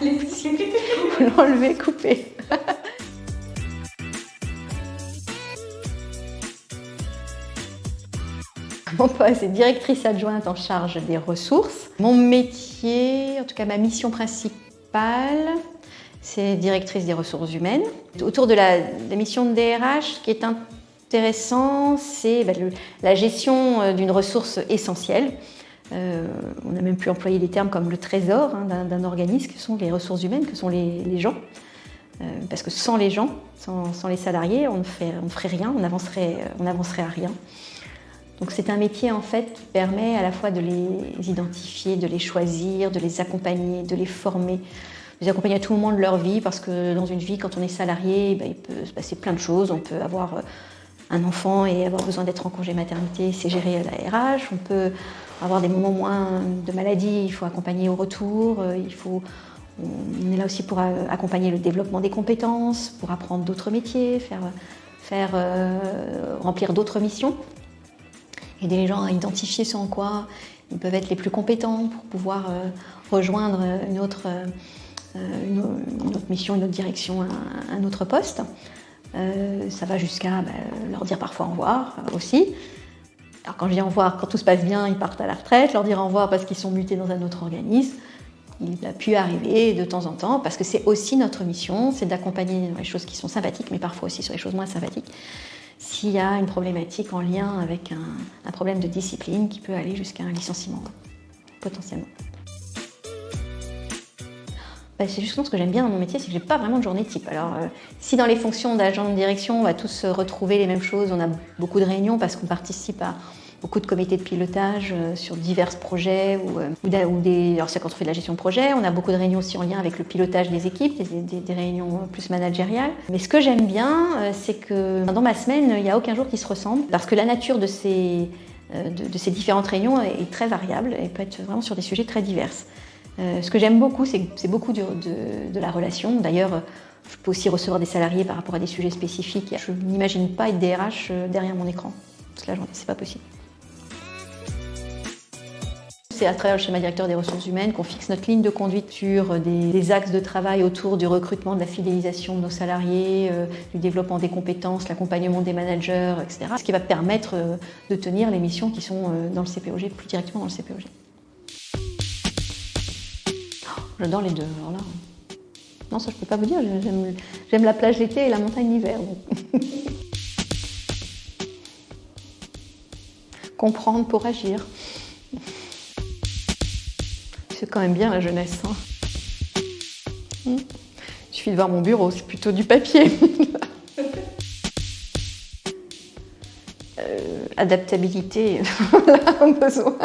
Vous l'enlevez, coupez. Mon poste est directrice adjointe en charge des ressources. Mon métier, en tout cas ma mission principale, c'est directrice des ressources humaines. Autour de la mission de DRH, ce qui est intéressant, c'est la gestion d'une ressource essentielle. On a même pu employer des termes comme le trésor d'un organisme, que sont les ressources humaines, que sont les gens. Parce que sans les gens, sans les salariés, on ne ferait rien, on n'avancerait à rien. Donc c'est un métier en fait qui permet à la fois de les identifier, de les choisir, de les accompagner, de les former, de les accompagner à tout moment de leur vie, parce que dans une vie, quand on est salarié, il peut se passer plein de choses. On peut avoir un enfant et avoir besoin d'être en congé maternité, c'est géré à la RH. On peut avoir des moments moins de maladie, il faut accompagner au retour. On est là aussi pour accompagner le développement des compétences, pour apprendre d'autres métiers, remplir d'autres missions. Aider les gens à identifier ce en quoi ils peuvent être les plus compétents pour pouvoir rejoindre une autre mission, une autre direction, un autre poste. Ça va jusqu'à leur dire parfois au revoir aussi. Alors quand je dis au revoir, quand tout se passe bien, ils partent à la retraite, leur dire au revoir parce qu'ils sont mutés dans un autre organisme. Il a pu arriver de temps en temps, parce que c'est aussi notre mission, c'est d'accompagner dans les choses qui sont sympathiques, mais parfois aussi sur les choses moins sympathiques. S'il y a une problématique en lien avec un problème de discipline qui peut aller jusqu'à un licenciement, potentiellement. C'est justement ce que j'aime bien dans mon métier, c'est que j'ai pas vraiment de journée type. Alors, si dans les fonctions d'agent de direction, on va tous retrouver les mêmes choses, on a beaucoup de réunions parce qu'on participe à beaucoup de comités de pilotage sur divers projets alors c'est quand on fait de la gestion de projet. On a beaucoup de réunions aussi en lien avec le pilotage des équipes, des réunions plus managériales. Mais ce que j'aime bien, c'est que dans ma semaine, il n'y a aucun jour qui se ressemble, parce que la nature de ces différentes réunions est très variable et peut être vraiment sur des sujets très divers. Ce que j'aime beaucoup, c'est beaucoup de la relation. D'ailleurs, je peux aussi recevoir des salariés par rapport à des sujets spécifiques. Je n'imagine pas être DRH derrière mon écran toute la journée, c'est pas possible. C'est à travers le schéma directeur des ressources humaines qu'on fixe notre ligne de conduite sur des axes de travail autour du recrutement, de la fidélisation de nos salariés, du développement des compétences, l'accompagnement des managers, etc. Ce qui va permettre de tenir les missions qui sont dans le CPOG, plus directement dans le CPOG. J'adore les deux, alors là. Non, ça je peux pas vous dire, j'aime la plage l'été et la montagne l'hiver. Comprendre pour agir. C'est quand même bien la jeunesse. Il suffit de voir mon bureau, c'est plutôt du papier. Adaptabilité, on a besoin.